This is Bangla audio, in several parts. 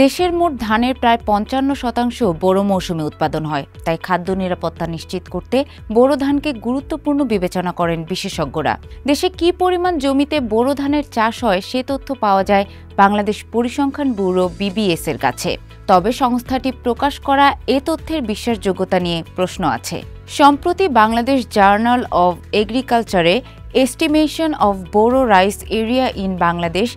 দেশের মোট ধানের প্রায় ৫৫% বোরো মৌসুমে উৎপাদন হয়। তাই খাদ্য নিরাপত্তা নিশ্চিত করতে বোরো ধানকে গুরুত্বপূর্ণ বিবেচনা করেন বিশেষজ্ঞরা। দেশে কি পরিমাণ জমিতে বোরো ধানের চাষ হয় সে তথ্য পাওয়া যায় বাংলাদেশ পরিসংখ্যান ব্যুরো BBS এর কাছে। তবে সংস্থাটি প্রকাশ করা এ তথ্যের বিশ্বাসযোগ্যতা নিয়ে প্রশ্ন আছে। সম্প্রতি বাংলাদেশ জার্নাল অব এগ্রিকালচারে Estimation of Boro rice area in Bangladesh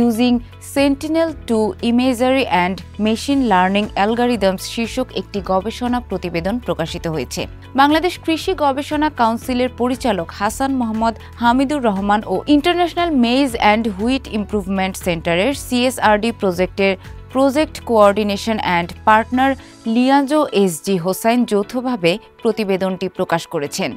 using Sentinel-2 imagery and machine learning algorithms শীর্ষক একটি গবেষণা প্রতিবেদন প্রকাশিত হয়েছে। বাংলাদেশ কৃষি গবেষণা কাউন্সিলের পরিচালক হাসান মোহাম্মদ হামিদুর রহমান ও international maize and wheat improvement সেন্টারের CSRD প্রজেক্টের project coordination and partner liaison SG Hossain যৌথভাবে প্রতিবেদনটি প্রকাশ করেছেন।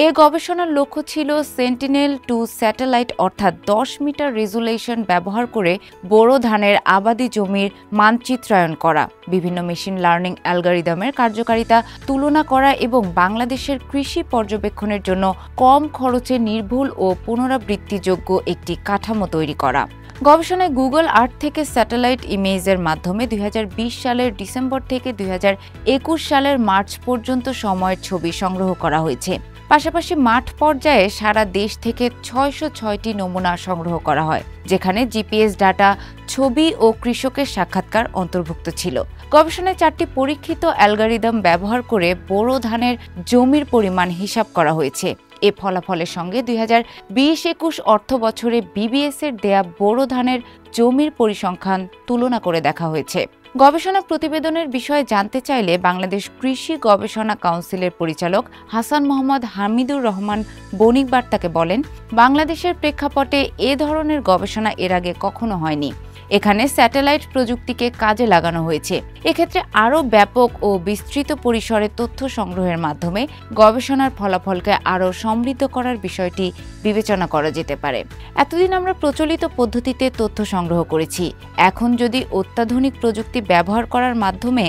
এ গবেষণার লক্ষ্য ছিল Sentinel-2 স্যাটেলাইট অর্থাৎ 10 মিটার রেজুলেশন ব্যবহার করে বোরো ধানের আবাদি জমির মানচিত্রায়ন করা, বিভিন্ন মেশিন লার্নিং অ্যালগরিদমের কার্যকারিতা তুলনা করা এবং বাংলাদেশের কৃষি পর্যবেক্ষণের জন্য কম খরচে নির্ভুল ও পুনরাবৃত্তিযোগ্য একটি কাঠামো তৈরি করা। গবেষণায় গুগল আর্থ থেকে স্যাটেলাইট ইমেজের মাধ্যমে 2020 সালের ডিসেম্বর থেকে 2021 সালের মার্চ পর্যন্ত সময়ের ছবি সংগ্রহ করা হয়েছে। পাশাপাশি মাঠ পর্যায়ে সারা দেশ থেকে 606টি নমুনা সংগ্রহ করা হয়, যেখানে GPS ডাটা, ছবি ও কৃষকের সাক্ষাৎকার অন্তর্ভুক্ত ছিল। গবেষণায় 4টি পরীক্ষিত অ্যালগরিদম ব্যবহার করে বোরো ধানের জমির পরিমাণ হিসাব করা হয়েছে। এ ফলাফলের সঙ্গে 2020-21 অর্থ বছরে BBS এর দেয়া বোরো ধানের জমির পরিসংখ্যান তুলনা করে দেখা হয়েছে। গবেষণা প্রতিবেদনের বিষয়ে জানতে চাইলে বাংলাদেশ কৃষি গবেষণা কাউন্সিলের পরিচালক হাসান মোহাম্মদ হামিদুর রহমান বণিক বার্তাকে বলেন, বাংলাদেশের প্রেক্ষাপটে এ ধরনের গবেষণা এর আগে কখনো হয়নি। এখানে স্যাটেলাইট প্রযুক্তিকে কাজে লাগানো হয়েছে। এক্ষেত্রে আরও ব্যাপক ও বিস্তৃত পরিসরে তথ্য সংগ্রহের মাধ্যমে গবেষণার ফলাফলকে আরও সমৃদ্ধ করার বিষয়টি বিবেচনা করা যেতে পারে। এতদিন আমরা প্রচলিত পদ্ধতিতে তথ্য সংগ্রহ করেছি। এখন যদি অত্যাধুনিক প্রযুক্তি ব্যবহার করার মাধ্যমে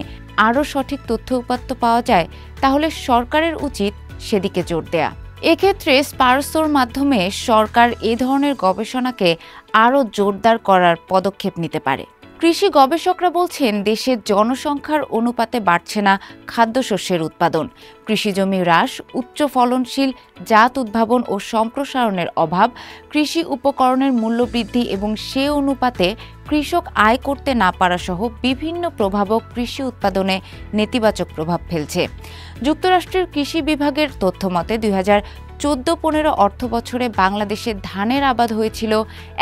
আরও সঠিক তথ্য উপাত্ত পাওয়া যায়, তাহলে সরকারের উচিত সেদিকে জোর দেয়া। এক্ষেত্রে স্পারসোর মাধ্যমে সরকার এ ধরনের গবেষণাকে আরও জোরদার করার পদক্ষেপ নিতে পারে। কৃষি গবেষকরা বলছেন, দেশের জনসংখ্যার অনুপাতে বাড়ছে না খাদ্যশস্যের উৎপাদন। কৃষিজমি হ্রাস, উচ্চ ফলনশীল জাত উদ্ভাবন ও সম্প্রসারণের অভাব, কৃষি উপকরণের মূল্য বৃদ্ধি এবং সে অনুপাতে কৃষক আয় করতে না পারা সহ বিভিন্ন প্রভাবক কৃষি উৎপাদনে নেতিবাচক প্রভাব ফেলছে। যুক্তরাষ্ট্রের কৃষি বিভাগের তথ্যমতে 2014-15 অর্থ বছরে বাংলাদেশে ধানের আবাদ হয়েছিল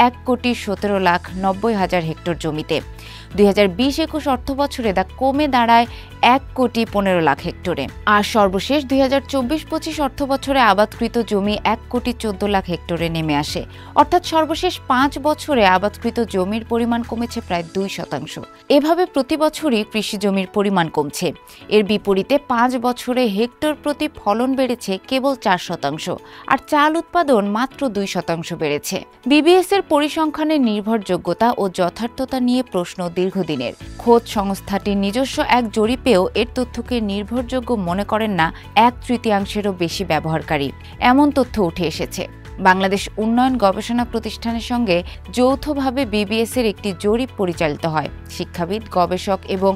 1,17,90,000 হেক্টর জমিতে। 2020-21 অর্থ বছরে তা কমে দাঁড়ায় 1,15,00,000 হেক্টরে। আর সর্বশেষ 2024-25 অর্থ বছরে আবাদকৃত জমি 1,14,00,000 হেক্টরে নেমে আসে। অর্থাৎ সর্বশেষ 5 বছরে আবাদকৃত জমির পরিমাণ কমেছে প্রায় 2%। এভাবে প্রতি বছরই কৃষি জমির পরিমাণ কমছে। এর বিপরীতে 5 বছরে হেক্টর প্রতি ফলন বেড়েছে কেবল 4%, আর চাল উৎপাদন মাত্র 2% বেড়েছে। BBS এর পরিসংখ্যানের নির্ভরযোগ্যতা ও যথার্থতা নিয়ে প্রশ্ন দীর্ঘদিনের। খোঁজ সংস্থাটির নিজস্ব এক জরিপেও এর তথ্যকে নির্ভরযোগ্য মনে করেন না 1/3-এরও বেশি ব্যবহারকারী। এমন তথ্য উঠে এসেছে। বাংলাদেশ উন্নয়ন গবেষণা প্রতিষ্ঠানের সঙ্গে যৌথভাবে BBS এর একটি জরিপ পরিচালিত হয়। শিক্ষাবিদ, গবেষক এবং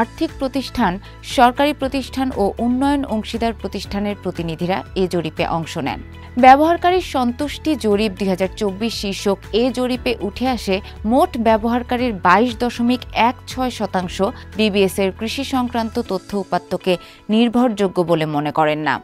আর্থিক প্রতিষ্ঠান, সরকারি প্রতিষ্ঠান ও উন্নয়ন অংশীদার প্রতিষ্ঠানের প্রতিনিধিরা এ জরিপে অংশ নেন। ব্যবহারকারীর সন্তুষ্টি জরিপ 2024 শীর্ষক এ জরিপে উঠে আসে মোট ব্যবহারকারীর 22.16% BBS এর কৃষি সংক্রান্ত তথ্য উপাত্তকে নির্ভরযোগ্য বলে মনে করেন না।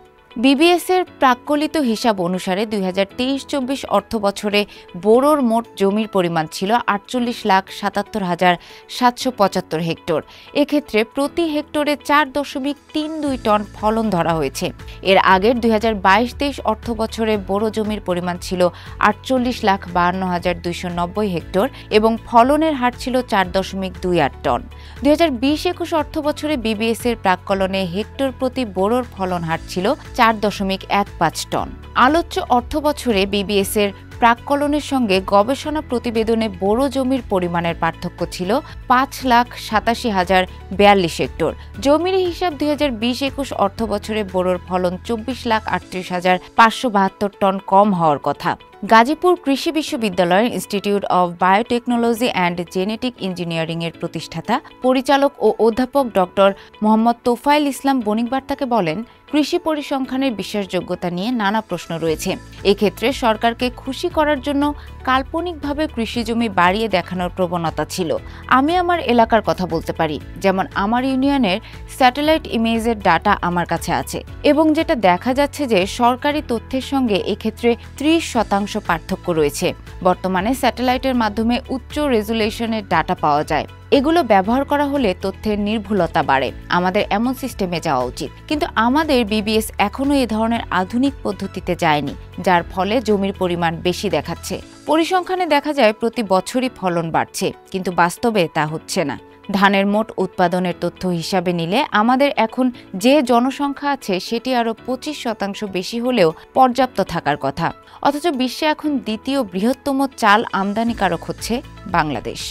BBS এর প্রাক্কলিত হিসাব অনুসারে 2023-24 অর্থ বছরে বোরোর মোট জমির পরিমাণ ছিল 48,77,775 হেক্টর। এক্ষেত্রে প্রতি হেক্টরে 4.32 টন ফলন ধরা হয়েছে। এর আগের 2022-23 অর্থ বছরে বোরো জমির পরিমাণ ছিল 48,52,290 হেক্টর এবং ফলনের হার ছিল 4.28 টন। 2020-21 অর্থ বছরে BBS এর প্রাক্কলনে হেক্টর প্রতি বোরোর ফলন হার ছিল 4.15 টন। আলোচ্য অর্থ বছরে BBS এর প্রাক্কলনের সঙ্গে গবেষণা প্রতিবেদনে বোরো জমির পরিমাণের পার্থক্য ছিল 5,87,042 হেক্টর। জমির হিসাব 2020-21 অর্থ বছরে বোরোর ফলন 24,38,572 টন কম হওয়ার কথা। গাজীপুর কৃষি বিশ্ববিদ্যালয়ের institute of biotechnology and genetic engineering এর প্রতিষ্ঠাতা, পরিচালক ও অধ্যাপক ডক্টর মোহাম্মদ তোফায়েল ইসলাম বণিক বার্তাকে বলেন, কৃষি পরিসংখ্যানের বিশ্বাসযোগ্যতা নিয়ে নানা প্রশ্ন রয়েছে। এক্ষেত্রে সরকারকে খুশি করার জন্য কাল্পনিকভাবে কৃষিজমি বাড়িয়ে দেখানোর প্রবণতা ছিল। আমি আমার এলাকার কথা বলতে পারি, যেমন আমার ইউনিয়নের স্যাটেলাইট ইমেজের ডাটা আমার কাছে আছে এবং যেটা দেখা যাচ্ছে যে সরকারি তথ্যের সঙ্গে এক্ষেত্রে 30% পার্থক্য রয়েছে। বর্তমানে স্যাটেলাইটের মাধ্যমে উচ্চ রেজুলেশনের ডাটা পাওয়া যায়। এগুলো ব্যবহার করা হলে তথ্যের নির্ভুলতা বাড়ে। আমাদের এমন সিস্টেমে যাওয়া উচিত, কিন্তু আমাদের বিবিএস এখনও এ ধরনের আধুনিক পদ্ধতিতে যায়নি, যার ফলে জমির পরিমাণ বেশি দেখাচ্ছে। পরিসংখ্যানে দেখা যায় প্রতি বছরই ফলন বাড়ছে, কিন্তু বাস্তবে তা হচ্ছে না। ধানের মোট উৎপাদনের তথ্য হিসাবে নিলে আমাদের এখন যে জনসংখ্যা আছে সেটি আরও 25% বেশি হলেও পর্যাপ্ত থাকার কথা। অথচ বিশ্বে এখন দ্বিতীয় বৃহত্তম চাল আমদানিকারক হচ্ছে বাংলাদেশ।